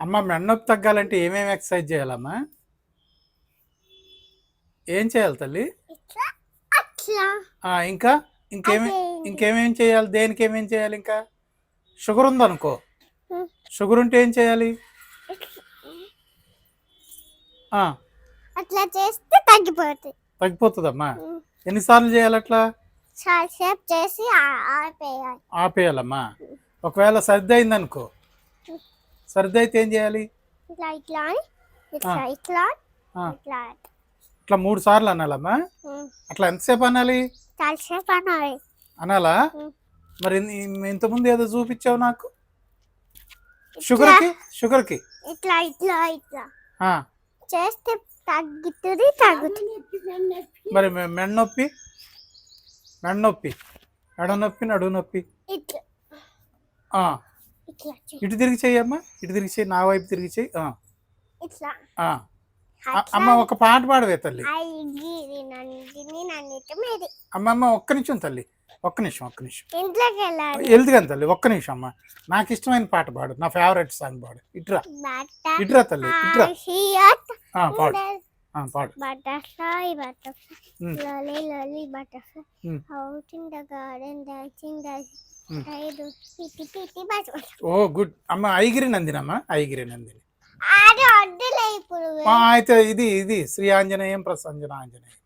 అమ్మ మెన్నొప్పి తగ్గాలంటే ఏమేమి ఎక్సర్సైజ్ చేయాలమ్మా? ఏం చేయాలి తల్లి? ఇట్లా అట్లా ఇంకా ఇంకేమేం చేయాలి? దేనికి ఏమేం చేయాలి? ఇంకా షుగర్ ఉందనుకో, షుగర్ ఉంటే ఏం చేయాలి? అట్లా చేస్తే తగ్గిపోతుందమ్మా. ఎన్నిసార్లు చేయాలి అట్లా? చాలాసేపు చేసి ఆపేయాలమ్మా. ఒకవేళ సర్ది అయిందనుకో, సర్ది అయితే ఏం చేయాలి? ఇట్లా 3 సార్లు అనాలమ్మా. అట్లా ఎంతసేపు అనాలి? చాలాసేపు అనాలా? మరి ఇంతకుముందు ఏదో చూపించావు నాకు, షుగర్కి ఇట్లా ఇట్లా ఇట్లా చేస్తే తగ్గుతుంది. మరి మెడ నొప్పి, నడుము నొప్పి ఇటు తిరిగి చెయ్యమ్మా, ఇటు తిరిగి చెయ్యి, నా వైపు తిరిగి చెయ్యి. అమ్మ ఒక పాట పాడవే తల్లి. అమ్మమ్మ ఒక్క నిమిషం తల్లి, ఒక్క నిమిషం వెళ్తు కానీ తల్లి, ఒక్క నిమిషం అమ్మ. నాకు ఇష్టమైన పాట పాడు, నా ఫేవరెట్ సాంగ్ పాడు. ఇట్రా తల్లి, ఇట్రా పాడు. Butterfly, lolly, lolly, butterfly, out in the garden, dancing, ఓ గుడ్ అమ్మ. ఐగిరి నందినమ్మా, ఐగిరి నందిని. అది వద్దులే ఇప్పుడు. అయితే ఇది శ్రీ ఆంజనేయం ప్రసంజన ఆంజనేయం.